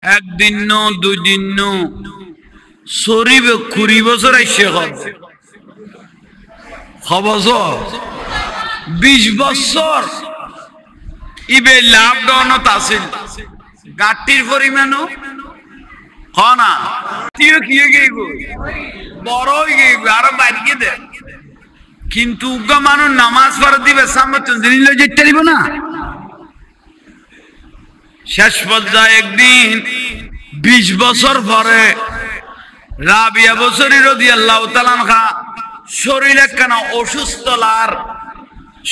একদিন ন দুই দিন ন শরীফ 20 বছর আইসে বছর 20 বছর ইবে লকডাউনত আছিল গাটির পরিমাণও না তুইও কি গেইব বড় হয়ে গেইব আরো বাইরে দে কিন্তু উগা মানুষ নামাজ পড়া দিবে সামনে জিনিস লই যেতে পারিব না। শেষ পর্যায়ে একদিন 20 বছর পরে রাবিয়া বসরি রাদিয়াল্লাহু তাআলা আনহা শরীর একখানা অসুস্থ লার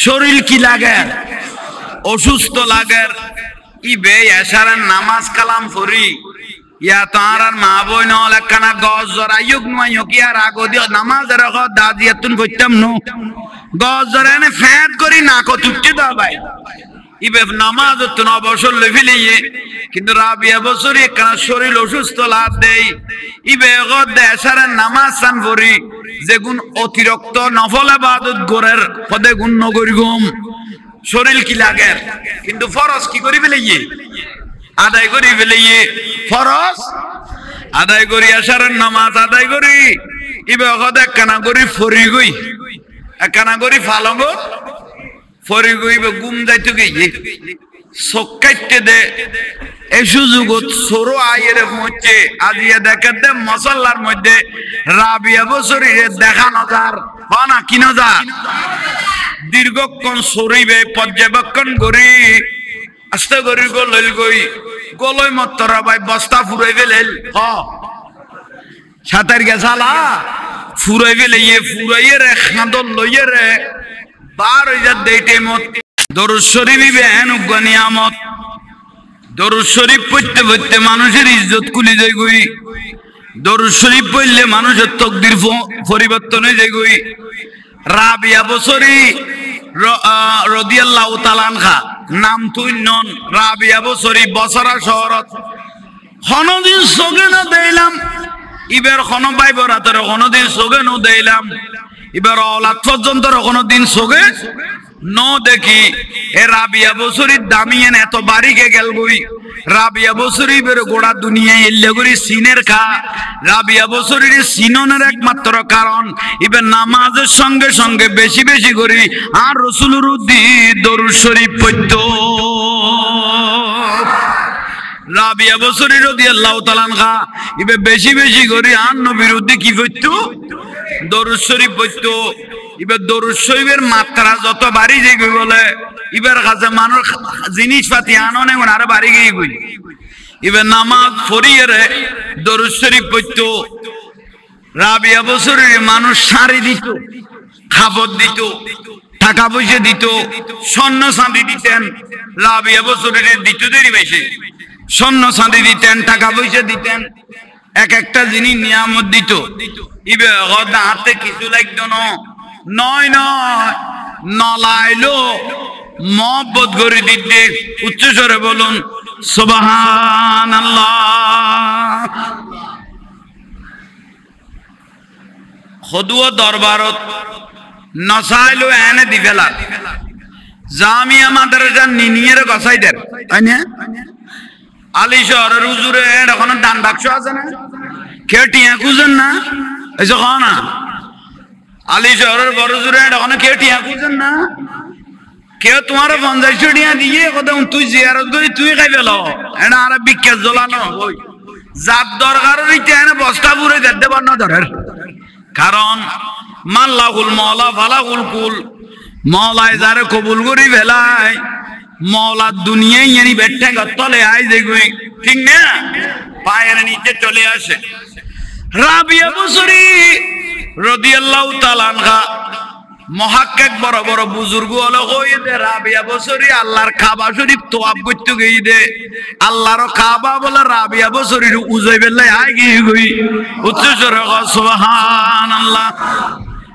শরীর কি লাগে অসুস্থ লাগে ইবে এশারের নামাজ কালাম পড়ি ইয়া তার আর মা বই নল একখানা গজ জরাইক নয় কি আর আগো দিও নামাজের খ দাদিয়াতুন কইতাম নো গজ জরানে ফ্যাট করি না কো তুটতে দাও ভাই ইবে নামাজ তো ন বছর লেভিলিয়ে কিন্তু রাবিয়া বছরে একখানা শরীর অসুস্থ লাভ দেই ইবে গদ এশারের নামাজ সান পড়ি যেগুন অতিরিক্ত নফল ইবাদত গরের পদে গুণ নগরি গম শরীর কি লাগে কিন্তু ফরজ কি করি ফেলিয়ে আদায় করি ফেলিয়ে ফরজ আদায় করি এশারের নামাজ আদায় করি ইবে গদ একখানা করি ফরি গই একখানা করি ফালঙ্গ ফরি গইবে গুম যাইতে গিয়ে চোখ কাটতে দে এই সুযোগত সরো আয়ের মধ্যে আজিয়া দেখে দে মশলার মধ্যে রাবিয়া বছরে দেখানো যার না কিনো যা দীর্ঘক্ষণ সরিবে পর্যবেক্ষণ করি আস্তে করি গলল গই গলই মত্তরা ভাই বস্তা ফুরাই ফেলেল হ সাঁতার গেছালা ফুরাই ফেলে ফুরাইয়ে রে খাঁদল লইয়ে রে বার হয়ে যা দেইটে মত দরুদ শরীফ বেহেন নিয়ামত দরুদ শরীফ পড়তে পড়তে মানুষের ইজ্জত কুলি যায় গই দরুদ শরীফ পড়লে মানুষের তকদির পরিবর্তন হয়ে যায় গই রাবিয়া বছরি রাদিয়াল্লাহু তাআলা আনহা নাম তুই নন রাবিয়া বছরি বছরা শহরত হনদিন সগে না দেইলাম ইবের খন ভাই বরাতের হনদিন সগে ন দেইলাম এবার অলাদ পর্যন্ত কোনদিন সগে ন দেখি এ রাবিয়া বছরির দামিয়েন এত বাড়িকে গেল বই রাবিয়া বছরি বের গোড়া দুনিয়ায় এলে করি সিনের খা রাবিয়া বছরির সিননের একমাত্র কারণ এবার নামাজের সঙ্গে সঙ্গে বেশি বেশি করি আর রসুলের উদ্দি দরুদ শরীফ পড়ত রাবিয়া বছরি রাদিয়াল্লাহু তাআলা আনহা ইবে বেশি বেশি করি আর নবীর উদ্দি কি পড়ত দরুদ শরীফ পড়তো এবার দরুদ শরীফের মাত্রা যত বাড়ি যাই বলে এবার কাছে মানুষ জিনিসপাতি আননে আরো বাড়ি গিয়ে গই এবার নামাজ পড়িয়ে রে দরুদ শরীফ পড়তো রাবিয়া বছরের মানুষ শাড়ি দিত খাবার দিত টাকা পয়সা দিত স্বর্ণ চাঁদি দিতেন রাবিয়া বছরের দিত দেরি বেশি স্বর্ণ চাঁদি দিতেন টাকা পয়সা দিতেন এক একটা জিনিস নিয়ামত দিত ইবে হাতে কিছু লাগতো নয় নয় নলাইলো মহব্বত করে দিতে উচ্চস্বরে বলুন সুবহানাল্লাহ। খদুয়া দরবারত নসাইলো এনে দিবেলা জামিয়া মাদ্রাসা নিনিয়ের গসাই দেন আলী শহরের হুজুরে এখন দান বাক্স আছে না কেউ টিয়া খুঁজেন না এই না আলী শহরের বড় হুজুরে এখন কেউ টিয়া খুঁজেন না কেউ তোমার 50 টিয়া দিয়ে কথা তুই জিয়ারত করি তুই খাই পেল এটা আর বিখ্যাত জ্বলানো ওই যার দরকার এনে বস্তা পুরে দেখতে পার না ধরের কারণ মাল্লাহুল মওলা ফালাহুল কুল মওলায় যারে কবুল করি ফেলায় মওলা দুনিয়ায় ইয়ানি বেঠে গতলে আই দেখবি ঠিক না পায়ের নিচে চলে আসে রাবিয়া বছরি রাদিয়াল্লাহু তাআলা আনহা মুহাক্কিক বড় বড় বুজুর্গ হলো কই দে রাবিয়া বছরি আল্লাহর কাবা শরীফ তওয়াব করতে গই দে আল্লাহর কাবা বলে রাবিয়া বছরির উজই বেলায় আই গই উচ্চস্বরে সুবহানাল্লাহ।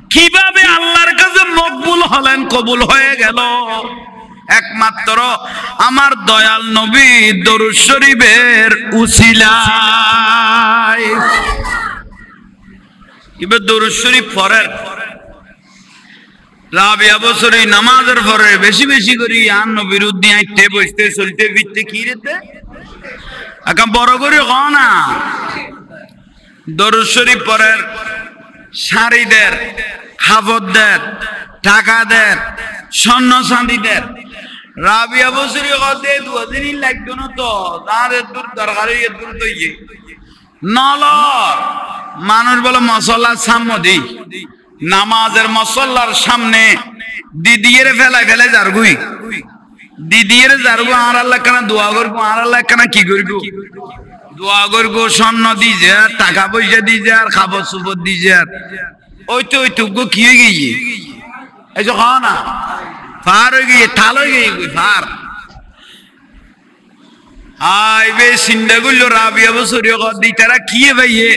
কিভাবে আল্লাহর কাছে মকবুল হলেন কবুল হয়ে গেল একমাত্র আমার দয়াল নবী দরুদ শরীফের উসিলায় ইবে দরুদ শরীফ পড়েন রাবিয়া বছরে নামাজের পরে বেশি বেশি করি আর নবীর উদ্দি আইতে বসতে চলতে ফিরতে কি রেতে এখন বড় করে ক না দরুদ শরীফ পড়ের শাড়িদের হাফতদের টাকাদের স্বর্ণ চাঁদিদের রাবিয়া বছরি কতে দুদিনই লাগতো না তো তাদের দূর দরকারি দূর তৈরি নল মানুষ বলে মশলার সামনে নামাজের মশলার সামনে দিদিয়ের ফেলাই ফেলে যারগুই দিদিয়ের যারগু আর আল্লাহ কেন দোয়া করবো আর আল্লাহ কেন কি করবো দোয়া করবো স্বর্ণ দিছে আর টাকা পয়সা দিছে আর খাবার সুপর দিছে আর ওই তো কি হয়ে গিয়ে এই যে খাওয়া না ফার হয়ে গিয়ে ঠাল হয়ে গিয়ে ফার আই বে সিন্ডা গুলো রাবিয়া বছর তারা কি ভাইয়ে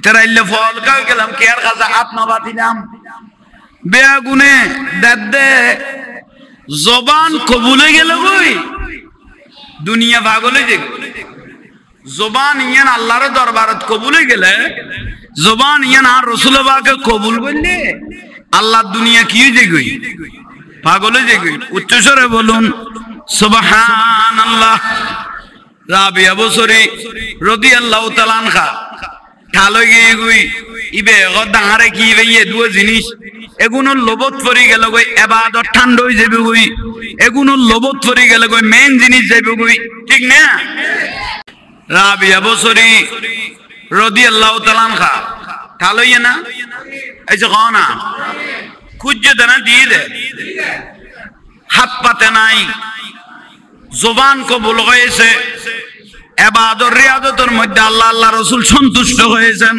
তারা ইল্লে ফল খাও গেলাম কে আর কাছে হাত না বাতিলাম বেয়া গুনে দাদে জবান কবুলে গেল বই দুনিয়া ভাগলে যে জবান ইয়ান আল্লাহর দরবারত কবুলে গেলে জবান ইয়ান আর রাসূলুল্লাহকে কবুল বললে আল্লাহ দুনিয়া কি হয়ে গই পাগলে যে গই উচ্চস্বরে বলুন সুবহানাল্লাহ রাবিয়া বছরি রাদিয়াল্লাহু তাআলা আনহা ঠালো গিয়ে গই ইবে গদাহারে কি ভাইয়ে দুই জিনিস এগুনো লোভত পড়ি গেল গই ইবাদত ঠান্ডা হই যাবে গই এগুনো লোভত পড়ি গেল গই মেইন জিনিস যাবে গই ঠিক না রাবিয়া বছরি রাদিয়াল্লাহু তাআলা আনহা ঠালোই না এই যে কোন না খুঁজে দেনা দিয়ে দে হাত পাতে নাই জবান কবুল হয়েছে ইবাদত রিয়াদতের মধ্যে আল্লাহ আল্লাহ রাসূল সন্তুষ্ট হয়েছেন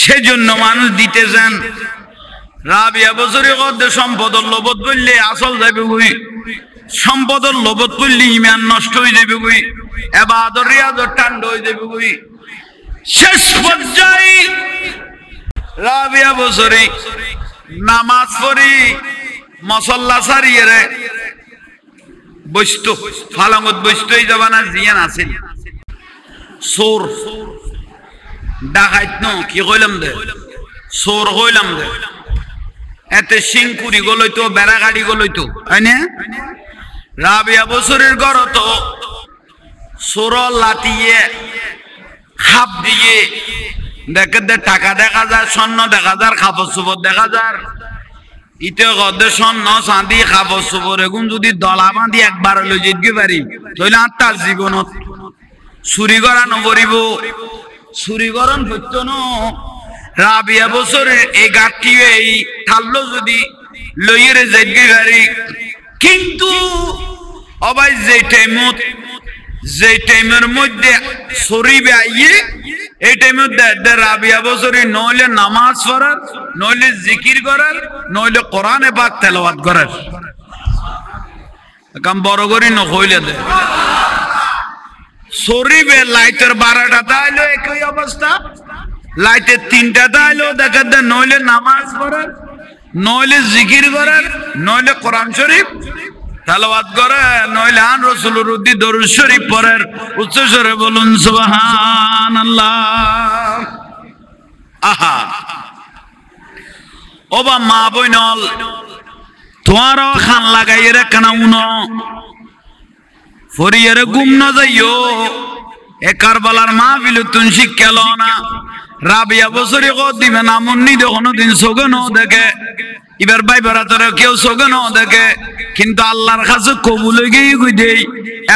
সেজন্য মানুষ দিতেছেন রাবিয়া বছরে কত সম্পদের লোভত বললে আসল যাবে কই সম্পদের লোভত বললে ঈমান নষ্ট হয়ে যাবে কই ইবাদত রিয়াদত ঠান্ডা হয়ে যাবে কই শেষ পর্যায়ে রাবিয়া বছরে নামাজ পড়ি মসল্লা সারিয়ে রে বৈষ্ট ফালাঙ্গত বৈষ্টই যাবানা জিয়ান আছিল সোর ডাকাইত ন কি কইলাম দে সোর কইলাম দে এতে সিংকুরি গলইতো বেড়া গাড়ি গলইতো হয়নে রাবিয়া বছরের ঘর তো সোর লাতিয়ে খাপ দিয়ে দেখে দে টাকা দেখা যায় স্বর্ণ দেখা যায় খাপড় চোপড় দেখা যায় ইতে গদে স্বর্ণ চাঁদি খাপড় চোপড় এগুন যদি দলা বাঁধি একবার হলে জিততে পারি তাহলে আর তার জীবনত চুরি করা নকরিব চুরি করন হইতো ন রাবিয়া বছরের এই গাঠি এই ঠাল্লো যদি লইয়ে যাইতে পারি কিন্তু অবাই যে টাইমের মধ্যে সরিবে আইয়ে এই টাইমের রাবিয়া বছরে নইলে নামাজ পড়ার নইলে জিকির করার নইলে কোরআনে পাক তেলাওয়াত করার কাম বড় করে নকইলে দে সরিবে লাইটের 12টা তাইলো একই অবস্থা লাইটের 3টা তাইলো দেখা দে নইলে নামাজ পড়ার নইলে জিকির করার নইলে কোরআন শরীফ তেলাওয়াত করে নইলে আন রাসূলের উদ্দি দরুদ শরীফ পড়ের উচ্চ স্বরে বলুন সুবহানাল্লাহ আহা ওবা মা বইনল তোমারও খান লাগাইয়ে রে কানা উনো ফরিয়ারে গুম না যাইও এ কারবালার মাহফিল তুন শিক্ষা লো না রাবিয়া বছরে কত দিবে না মন্নি দেখো দিন সোগনো দেখে এবার ভাই বেড়াতরে কেউ সোগনো দেখে কিন্তু আল্লাহর কাছে কবুল হয়ে গিয়ে দেই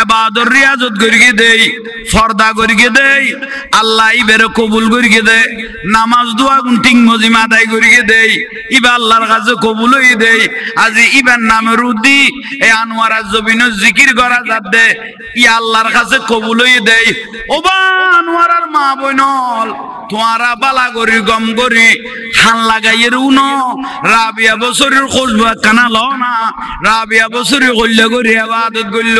ইবাদত রিয়াজত করিয়ে দেই ফরদা করিয়ে দেই আল্লাহ ইবেরে কবুল করিয়ে দে নামাজ দোয়া গুনটিং মজিম আদায় করিয়ে দেই ইবা আল্লাহর কাছে কবুল হয়ে দেই আজি ইবার নামের উদ্দি এই আনোয়ারা জবিনের জিকির করা যাত দে ই আল্লাহর কাছে কবুল হয়ে দেই ওবা আনোয়ারার মা বইনল তোমারা বালা করি গম করি খান লাগাইয়ের উনো রাবিয়া বছরের খুশবা কানা ল না রাবিয়া বছরে কল্যা করি ইবাদত করল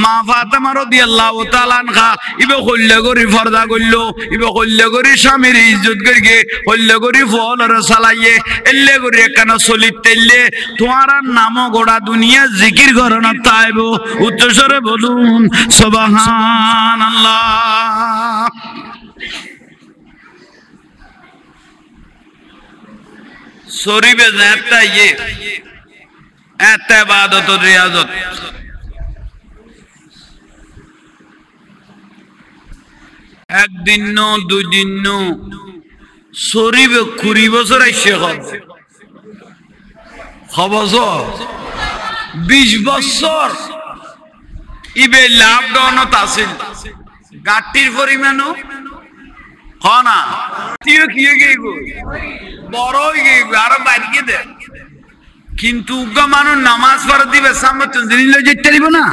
মা ফাতেমা রাদিয়াল্লাহু তাআলা আনহা ইবে কল্যা করি ফরদা করল ইবে কল্যা করি স্বামীর ইজ্জত করিয়ে কল্যা করি ফলর সালাইয়ে এল্লে করি একখানা চলিত তেললে তোমার নাম গোড়া দুনিয়া জিকির করনা তাইব উচ্চস্বরে বলুন সুবহানাল্লাহ শরীফে একটা ইয়ে এত ইবাদত রিয়াজত একদিন ন দুই দিন ন সরিব 20 বছর আইসে খবর 20 বছর ইবে লকডাউনত আছিল গাটির পরিমাণও না তুইও কি গেইব বড় হয়ে গেইব আরো বাড়িয়ে দে কিন্তু উগা মানুষ নামাজ পড়া দিবে সামনে তো জিনিস লই যেতে পারিব না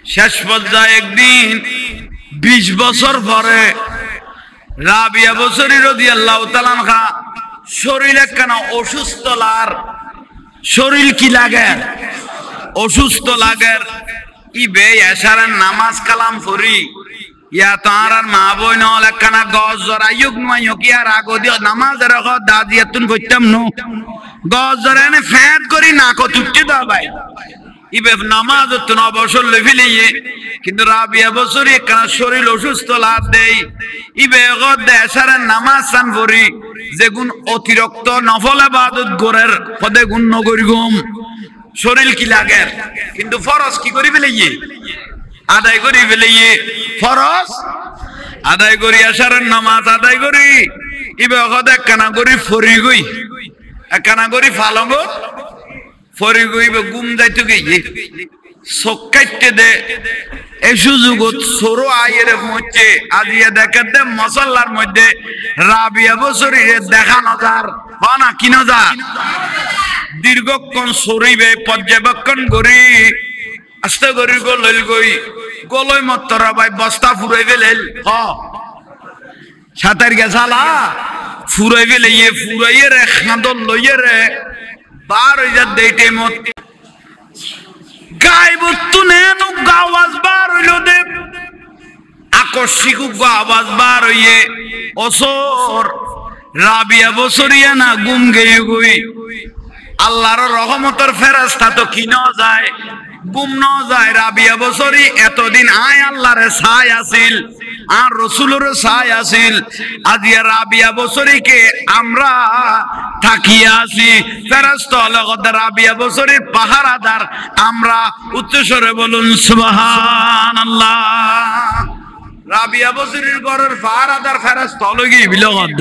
শেষ পর্যায়ে একদিন 20 বছর পরে রাবিয়া বসরি রাদিয়াল্লাহু তাআলা আনহা শরীর একখানা অসুস্থ লার শরীর কি লাগে অসুস্থ লাগে ইবে এশারের নামাজ কালাম পড়ি ইয়া তার মা বই নল একখানা গজ জরাইক নয় কি আর আগো দিও নামাজের খ দাদিয়াতুন কইতাম নো গজ জরানে ফ্যাট করি না কো তুটতে দাও ভাই ইবে নামাজ তো ন বছর লেভিলিয়ে কিন্তু রাবিয়া বছরে একখানা শরীর অসুস্থ লাভ দেই ইবে গদ এশারের নামাজ সান পড়ি যেগুন অতিরিক্ত নফল ইবাদত গরের পদে গুণ নগরি গুম শরীর কি লাগে কিন্তু ফরজ কি করি ফেলাইয়ে আদায় করি ফেলাইয়ে ফরজ আদায় করি আশারের নামাজ আদায় করি ইবে গদ একখানা করি ফরি গই একখানা করি ফালঙ্গ ফরি গইবে গুম যাইতে গিয়ে চোখ কাটতে দে এই সুযোগত সরো আয়ের হচ্ছে আজিয়া দেখে দে মশলার মধ্যে রাবিয়া বছরে দেখানো যার না কি নজার দীর্ঘক্ষণ সরিবে পর্যবেক্ষণ করি আস্তে করি গলল গই গলই মত্তরা ভাই বস্তা ফুরাই ফেলেল সাঁতার গেছালা ফুরাই ফেলে ফুরাইয়ে রে খাঁদল লইয়ে রে বার হয়ে যা দেইটে মত গাইব তুনেন আওয়াজ বার হইল দে আকস্মিক আওয়াজ বার হইয়ে অসর রাবিয়া বছরিয়া না গুম গেয়ে গই আল্লাহর রহমতের ফেরেশতা তো কি ন যায় গুম ন যায় রাবিয়া বছরি এতদিন আয় আল্লাহরে ছাই আছিল আর রাসূলের ছাই আছিল আজিয়া রাবিয়া বছরিকে আমরা থাকিয়া আছি ফেরেশতা লগদ রাবিয়া বছরির পাহারাদার আমরা উচ্চস্বরে বলুন সুবহানাল্লাহ রাবিয়া বছরির ঘরের পাহারাদার ফেরেশতা লগি বিলগদ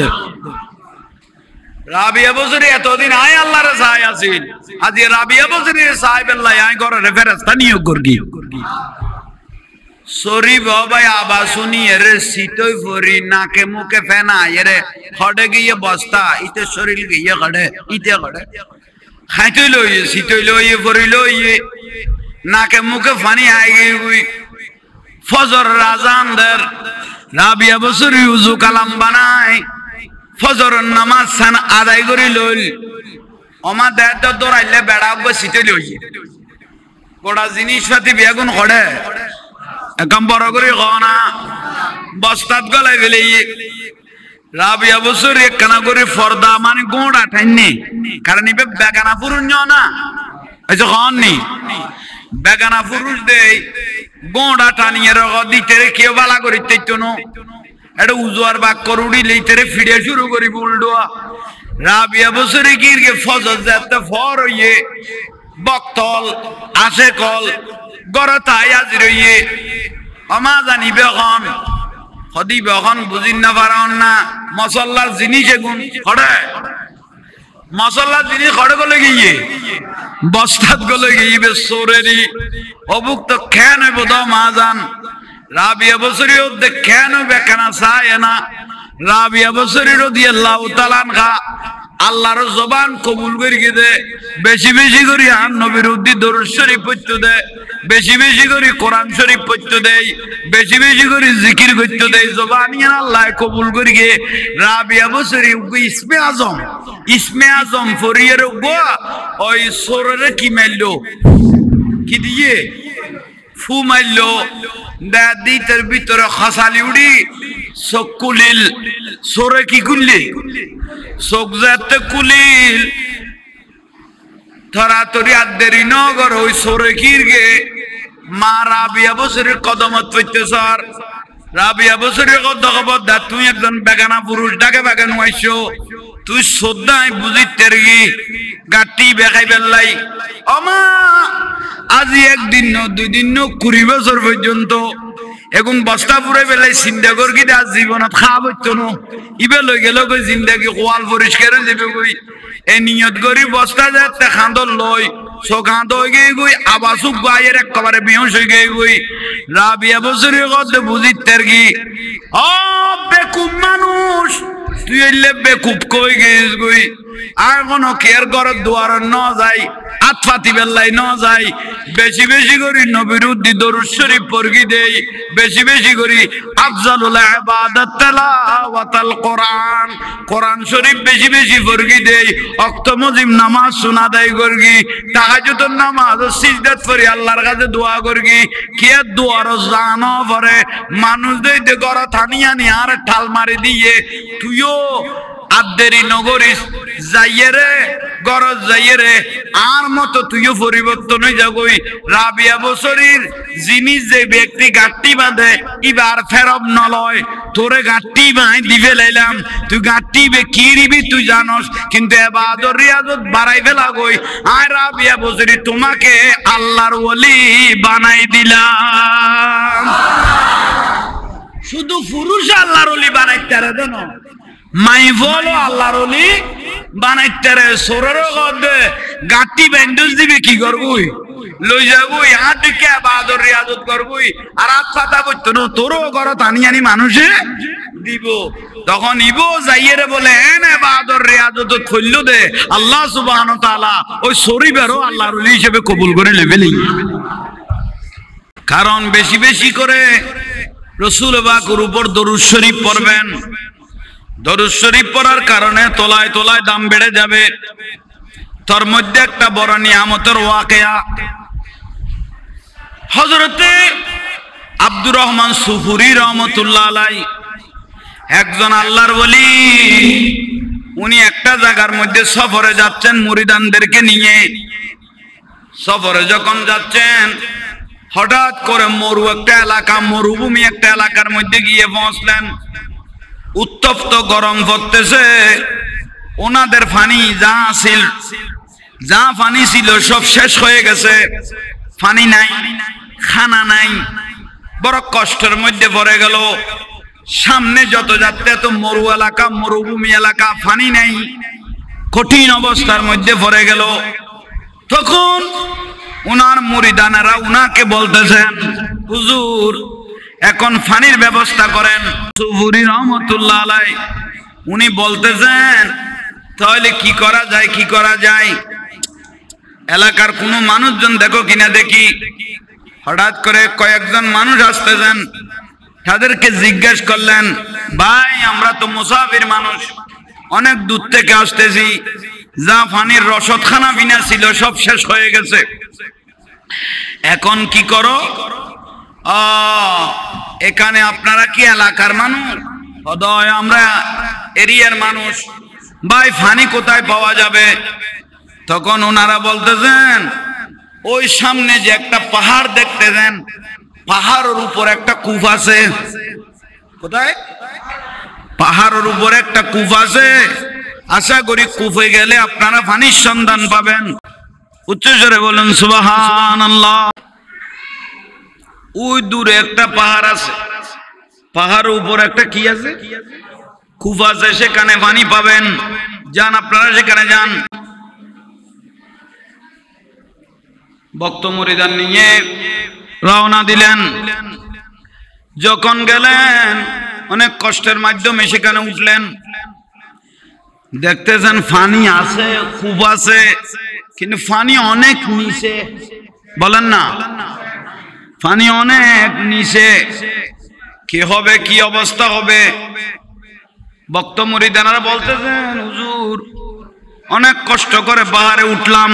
রাবিয়া বছরি এতদিন আয় আল্লাহর ছাই আছিল আজি রাবিয়া বছরির ছাই বেল্লাই আয় ঘরের ফেরেশতা নিয়োগ করগি সরি বাবাই আবা শুনি এরে সিতই ফরি নাকে মুখে ফেনা এরে খড়ে গিয়ে বস্তা ইতে শরীর গিয়ে খড়ে ইতে খড়ে খাইতই লইয়ে সিতই লইয়ে ফরি লইয়ে নাকে মুখে ফানি আই গই ফজর আযানদের রাবিয়া বছরি উযু কালাম বানাই ফজর নামাজ সান আদায় করি লইল ওমা দেদ দৌড়াইলে বেড়া সিতই লইয়ে গোটা জিনিসপাতি বেগুন খড়ে একম বড় করে গনা বস্তাত গলায় ফেলে রাবিয়া বছর একখানা করে ফর্দা মানে গোড়া ঠাইনি কারণ ইবে বেগানা পুরুষ না এই নি বেগানা পুরুষ দেই গোড়া টানিয়ে রগ দিতে রে কেউ বালা করি তেইতো এটা উজুয়ার বাক করুড়ি লইতে রে ফিরে শুরু করি উল্ডোয়া রাবিয়া বছরে গিয়ে ফজর যাতে ফর হইয়ে বক্তল আসে কল গড় তাই আজি রইয়ে আমা জানিবে এখন হদিবে এখন বুঝিন না পারন না মশলার জিনিস এগুন খড়ে মশলার জিনিস খড়ে গলে গিয়ে বস্তাত গলে গিয়ে সোরেরি অভুক্ত খেন বোধ মা জান রাবিয়া বছরি খেন বেখানা চায় না রাবিয়া বছরি রাদিয়াল্লাহু তাআলা আনহা আল্লাহর জবান কবুল করি দে বেশি বেশি করে আর নবীর উদ্দি দরুদ শরীফ পড়তে দে বেশি বেশি করে কোরআন শরীফ পড়তে দেই বেশি বেশি করে জিকির করতে দেই জবান আল্লাহ কবুল করি গে রাবিয়া বছরি ইসমে আজম ফরিয়ের গো ওই সোরে কি মাইলো কি দিয়ে ফু মাইলো দাদি তার ভিতরে খাসালি উড়ি সকুলিল সোরে কি কুললি সোকজাতে কুলিল থরা তরি আদেরি নগর ওই সোরে কিরগে মা রাবিয়া বছরের কদমত পড়তে সর রাবিয়া বছরের কদমত দা তুই একজন বেগানা পুরুষ ডাকে বেগান আইছো তুই শ্রদ্ধাই বুঝিতে রেগি গাটি বেখাই বেল্লাই আমা আজি একদিন ন দুই দিন ন 20 বছর পর্যন্ত এখন বস্তা পুরে বেলায় চিন্তা কর কি আজ জীবনত খাব হইতো না ইবে লই গেল কই জিন্দাগি কোয়াল পরিষ্কার হয়ে যাবে কই এ নিয়ত করি বস্তা যাতে খান্দর লই সকান্ত হয়ে গিয়ে গই আবাসুক গায়ের একেবারে বেহুশ হয়ে গিয়ে গই রাবিয়া বছরের কথা বুঝিতের কি ও বেকুব মানুষ তুই এলে বেকুব কই গেছিস গই আর কোন কেয়ার ঘরের দুয়ার ন যাই আতফাতি বেল্লাই ন যাই বেশি বেশি করি নবীর উদ্দি দরুদ শরীফ পড়গি দেই বেশি বেশি করি আফজালুল ইবাদাত তিলাওয়াতুল কোরআন কোরআন শরীফ বেশি বেশি পড়গি দেই ওয়াক্ত মুজিব নামাজ সুনা দেই করগি তাহাজ্জুদের নামাজ সিজদাত পড়ি আল্লাহর কাছে দোয়া করগি কে দোয়ার জানো পরে মানুষ দেইতে ঘর থানিয়া নি আর ঠাল মারি দিয়ে তুইও আদেরি নগরিস যাইয়েরে গরজ যাইয়েরে আর মতো তুইও পরিবর্তন হয়ে যাবই রাবিয়া বছরের জিনিস যে ব্যক্তি গাঁটটি বাঁধে এবার ফেরব নলয় তোরে গাঁটটি বাঁধ দিবে লাইলাম তুই গাঁটটি বে কি রিবি তুই জানস কিন্তু এবাদত রিয়াজত বাড়াই ফেলা গই আর রাবিয়া বছরে তোমাকে আল্লাহর ওলি বানাই দিলাম শুধু পুরুষ আল্লাহর ওলি বানাইতে রে দেন মাই বলো আল্লাহর ওলি বানাইতে রে সোরের গদে গাঁটি বেন্ডুস দিবি কি করবই লই যাবই আর দিকে ইবাদত রিয়াজত করবই আর হাত পাতা করতে না তোরও ঘর টানি আনি মানুষে দিব তখন ইবো যাইয়েরে বলে এন ইবাদত রিয়াজত খুলল দে আল্লাহ সুবহানাহু ওয়া তাআলা ওই শরীফেরও আল্লাহর ওলি হিসেবে কবুল করে নেবেলই কারণ বেশি বেশি করে রাসূল পাকের উপর দরুদ শরীফ পড়বেন দরুদ শরীফ পড়ার কারণে তলায় তলায় দাম বেড়ে যাবে তার মধ্যে একটা বড় নিয়ামতের ওয়াকিয়া হযরতে আব্দুর রহমান সুফুরি রহমাতুল্লাহ আলাইহি একজন আল্লাহর ওলি উনি একটা জায়গার মধ্যে সফরে যাচ্ছেন মুরিদানদেরকে নিয়ে সফরে যখন যাচ্ছেন হঠাৎ করে একটা এলাকা মরুভূমি একটা এলাকার মধ্যে গিয়ে পৌঁছলেন উত্তপ্ত গরম পড়তেছে ওনাদের পানি যা পানি ছিল সব শেষ হয়ে গেছে পানি নাই খানা নাই বড় কষ্টের মধ্যে পড়ে গেল সামনে যত যাচ্ছে তো মরুভূমি এলাকা পানি নাই কঠিন অবস্থার মধ্যে পড়ে গেল তখন ওনার মুরিদানেরা উনাকে বলতেছেন হুজুর এখন পানির ব্যবস্থা করেন সুফুরি রহমাতুল্লাহ আলাইহি উনি বলতেছেন তাহলে কি করা যায় এলাকার কোনো মানুষজন দেখো কিনা দেখি হঠাৎ করে কয়েকজন মানুষ আসতেছেন তাদেরকে জিজ্ঞেস করলেন ভাই আমরা তো মুসাফির মানুষ অনেক দূর থেকে আসতেছি যা পানির রসদখানা বিনা ছিল সব শেষ হয়ে গেছে এখন কি করো এখানে আপনারা কি এলাকার মানুষ অদয় আমরা এরিয়ার মানুষ ভাই পানি কোথায় পাওয়া যাবে তখন ওনারা বলতেছেন ওই সামনে যে একটা পাহাড় দেখতেছেন পাহাড়ের উপর একটা কূপ আছে কোথায় পাহাড়ের উপর একটা কূপ আছে আশা করি কূপে গেলে আপনারা পানির সন্ধান পাবেন উচ্চস্বরে বলেন সুবহানাল্লাহ ওই দূরে একটা পাহাড় আছে পাহাড়ের উপর একটা কি আছে কূপ আছে সেখানে পানি পাবেন যান আপনারা সেখানে যান ভক্ত মুরিদান নিয়ে রওনা দিলেন যখন গেলেন অনেক কষ্টের মাধ্যমে সেখানে উঠলেন দেখতেছেন পানি আছে কূপ আছে কিন্তু পানি অনেক নিচে বলেন না পানি অনেক নিচে কি হবে কি অবস্থা হবে ভক্ত মুরিদানরা বলতেছেন হুজুর অনেক কষ্ট করে পাহাড়ে উঠলাম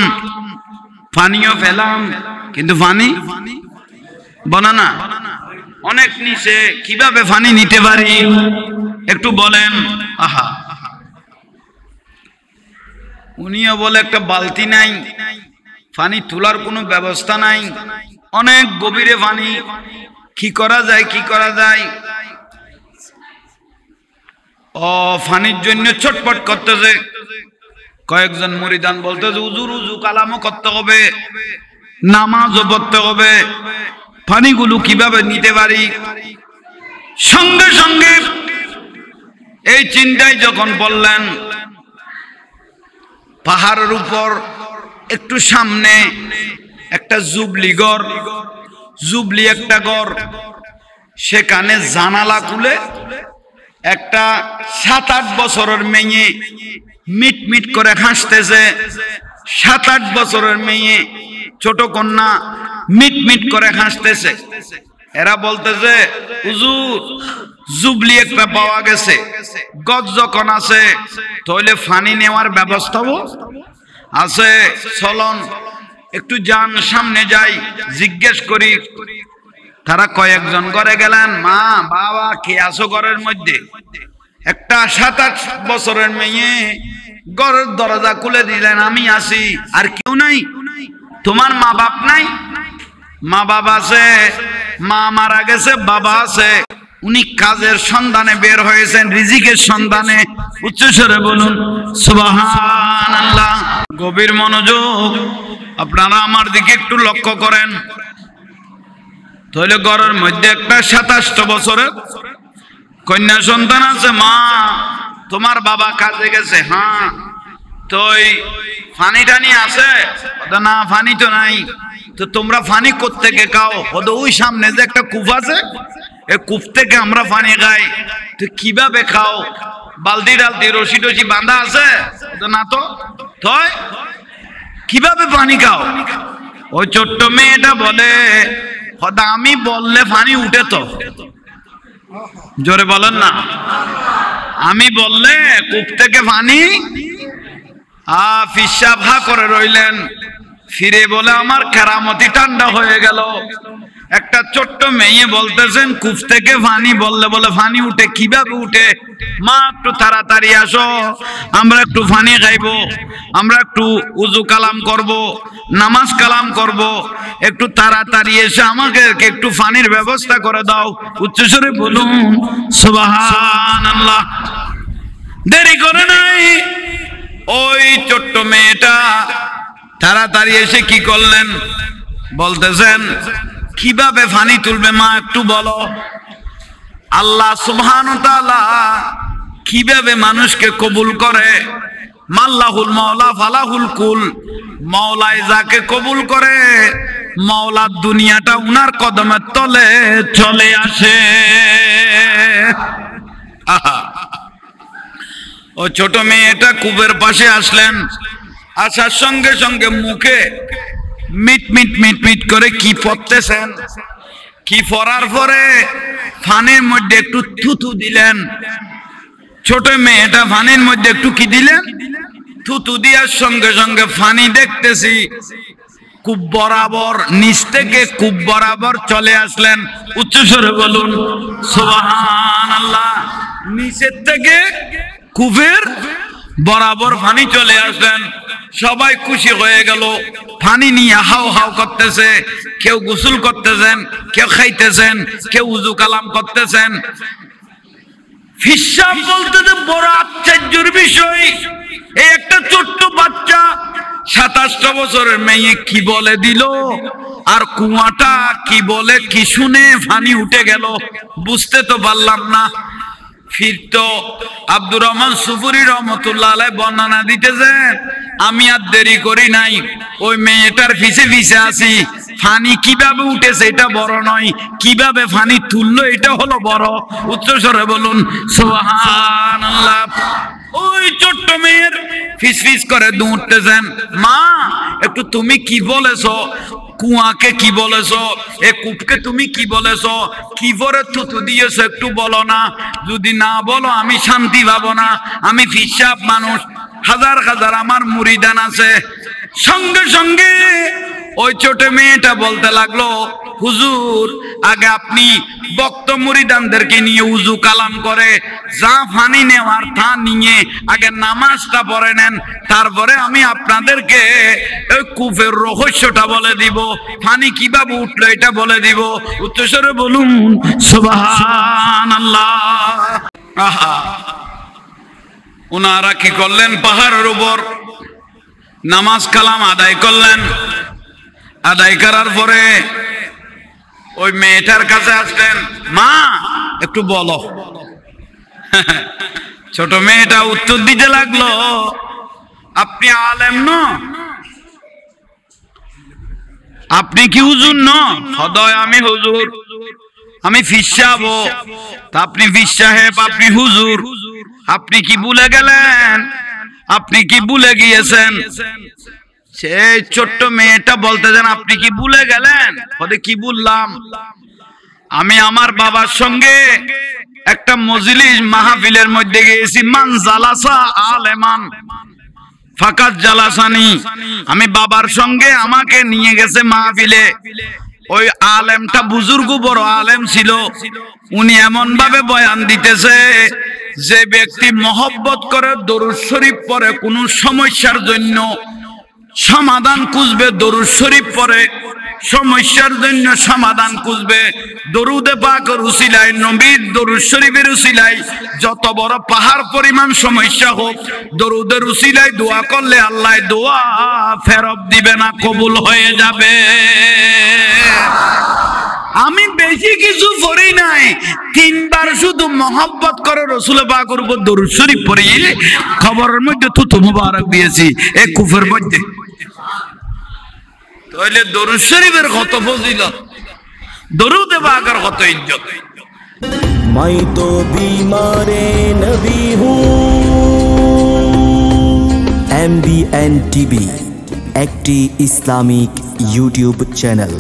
পানিও পেলাম কিন্তু পানি বলে না অনেক নিচে কিভাবে পানি নিতে পারি একটু বলেন আহা উনিও বলে একটা বালতি নাই পানি তোলার কোনো ব্যবস্থা নাই অনেক গভীরে পানি কি করা যায় পানির জন্য ছটপট করতেছে কয়েকজন মুরিদান বলতেছে হুজুর উজু কালামও করতে হবে নামাজও পড়তে হবে পানিগুলো কিভাবে নিতে পারি। সঙ্গে সঙ্গে এই চিন্তায় যখন বললেন, পাহাড়ের উপর একটু সামনে একটা জুবলি ঘর, জুবলি একটা ঘর, সেখানে জানালা খুলে একটা 7-8 বছরের মেয়ে মিট মিট করে হাসতেছে। 7-8 বছরের মেয়ে, ছোট কন্যা, মিট মিট করে হাসতেছে। এরা বলতেছে, হুজুর জুবলি একটা পাওয়া গেছে, গজ যখন আছে তাহলে পানি নেওয়ার ব্যবস্থাও আছে, চলন একটু যান সামনে যাই, জিজ্ঞেস করি। তারা কয়েকজন ঘরে গেলেন। মা বাবা কে আছো ঘরের মধ্যে? একটা 7-8 বছরের মেয়ে ঘরের দরজা খুলে দিলেন, আমি আছি। আর কেউ নাই? তোমার মা বাপ নাই? মা বাবা আছে, মা মারা গেছে, বাবা আছে। উনি কাজের সন্ধানে বের হয়েছেন, রিজিকের সন্ধানে। উচ্চস্বরে বলুন সুবহানাল্লাহ। গভীর মনোযোগ, আপনারা আমার দিকে একটু লক্ষ্য করেন। তাহলে ঘরের মধ্যে একটা 27 বছরের কন্যা সন্তান আছে। মা তোমার বাবা কাজে গেছে? হ্যাঁ। তো পানি টানি আছে? না, পানি তো নাই। তো তোমরা পানি কোত্থেকে খাও? ওই সামনে যে একটা কূপ আছে, এই কূপ থেকে আমরা পানি খাই। তো কিভাবে খাও? বালতি ডালতি রশি টসি বাঁধা আছে? না তো। কিভাবে পানি খাও? ওই ছোট্ট মেয়েটা বলে, আমি বললে পানি উঠে তো। জোরে বলেন না। আমি বললে কূপ থেকে পানি। ফিসাব হা করে রইলেন। ফিরে বলে, আমার কেরামতি ঠান্ডা হয়ে গেল। একটা ছোট্ট মেয়ে বলতেছেন কূপ থেকে পানি, বললে বলে পানি উঠে। কিভাবে উঠে? মা একটু তাড়াতাড়ি আসো, আমরা একটু পানি খাইবো, আমরা একটু উজু কালাম করব, নামাজ কালাম করব, একটু তাড়াতাড়ি এসে আমাকে একটু পানির ব্যবস্থা করে দাও। উচ্চস্বরে বলুন সুবহানাল্লাহ। দেরি করে নাই। ওই ছোট্ট মেয়েটা তাড়াতাড়ি এসে কি করলেন? বলতেছেন কিভাবে পানি তুলবে মা একটু বলো। আল্লাহ সুবহানাহু ওয়া তাআলা কিভাবে মানুষকে কবুল করে? মাল্লাহুল মাওলা ফালাহুল কুল। মাওলায় যাকে কবুল করে, মাওলার দুনিয়াটা উনার কদমের তলে চলে আসে। ও ছোট মেয়েটা কূপের পাশে আসলেন। আসার সঙ্গে সঙ্গে মুখে মিট মিট মিট মিট করে কি পড়তেছেন। কি পড়ার পরে পানির মধ্যে একটু থুতু দিলেন। ছোট মেয়েটা পানির মধ্যে একটু কি দিলেন? থুতু দেওয়ার সঙ্গে সঙ্গে পানি দেখতেছি কূপ বরাবর, নিচ থেকে কূপ বরাবর চলে আসলেন। উচ্চস্বরে বলুন সুবহানাল্লাহ। নিচের থেকে কূপের বরাবর পানি চলে আসলেন। সবাই খুশি হয়ে গেল। পানি নিয়ে হাও হাও করতেছে। কেউ গোসল করতেছেন, কেউ খাইতেছেন, কেউ উজু কালাম করতেছেন। ফিসাব বলতে বড় আশ্চর্যের বিষয়। এই একটা ছোট্ট বাচ্চা 27 বছরের মেয়ে কি বলে দিল, আর কুয়াটা কি বলে কি শুনে পানি উঠে গেল, বুঝতে তো পারলাম না। ফির তো আব্দুর রহমান সুফুরি রহমতুল্লাহ আলাইহি বর্ণনা দিতেছেন, আমি আর দেরি করি নাই, ওই মেয়েটার পিছে পিছে আছি। পানি কিভাবে উঠেছে এটা বড় নয়, কিভাবে পানি তুললো এটা হলো বড়। উচ্চস্বরে বলুন সুবহানাল্লাহ। ওই ছোট্ট মেয়ের ফিস ফিস করে দৌড়তেছেন, মা একটু তুমি কি বলেছো? কুয়াকে কি বলেছো? এ কূপকে তুমি কি বলেছো? কি করে থুতু দিয়েছো একটু বলো না। যদি না বলো আমি শান্তি পাবো না। আমি ফিসাব মানুষ, হাজার হাজার আমার মুরিদান আছে। সঙ্গে সঙ্গে ওই ছোট মেয়েটা বলতে লাগলো, হুজুর আগে আপনি বক্ত মুরিদানদেরকে নিয়ে উজু কালাম করে যা পানি নেওয়ার তা নিয়ে আগে নামাজটা পড়ে নেন, তারপরে আমি আপনাদেরকে ওই কূপের রহস্যটা বলে দিব, পানি কিভাবে উঠলো এটা বলে দিব। উচ্চস্বরে বলুন সুবহানাল্লাহ। আহা, ওনারা কি করলেন? পাহাড়ের উপর নামাজ কালাম আদায় করলেন। আদায় করার পরে ওই মেয়েটার কাছে আসলেন, মা একটু বলো। ছোট মেয়েটা উত্তর দিতে লাগলো, আপনি আলেম না? আপনি কি হুজুর না? সদয় আমি হুজুর, আমি পীর সাহেব। তা আপনি পীর সাহেব, আপনি হুজুর, আপনি কি ভুলে গেলেন? আপনি কি ভুলে গিয়েছেন? সেই ছোট্ট মেয়েটা বলতেছেন, আপনি কি ভুলে গেলেন? বলে কি বললাম? আমি আমার বাবার সঙ্গে একটা মজলিস মাহফিলের মধ্যে গিয়েছি। মান জালাসা আলেমান ফাকাত জালাসানি। আমি বাবার সঙ্গে আমাকে নিয়ে গেছে মাহফিলে। ওই আলেমটা বুজুর্গ বড় আলেম ছিল। উনি এমন ভাবে বয়ান দিতেছে, যে ব্যক্তি মহব্বত করে দরুদ শরীফ পড়ে কোন সমস্যার জন্য সমাধান খুঁজবে, দরুদ শরীফ পড়ে সমস্যার জন্য সমাধান খুঁজবে, দরুদে পাকের উসিলায়, নবীর দরুদ শরীফের উসিলায় যত বড় পাহাড় পরিমাণ সমস্যা হোক, দরুদের উসিলায় দোয়া করলে আল্লাহ দোয়া ফেরত দিবে না, কবুল হয়ে যাবে। আমি বেশি কিছু পড়ি নাই, 3 বার শুধু মহব্বত করে রসুল পাকের উপর দরুদ শরীফ পড়ি, খবরের মধ্যে থুতু মুবারক দিয়েছি এই কুফের মধ্যে। তাহলে দরুদ শরীফের কত ফজিলত, দরুদে পাকের কত ইজ্জত। मैं तो बीमारे नबी हूँ। MBN TV একটি ইসলামিক ইউটিউব চ্যানেল।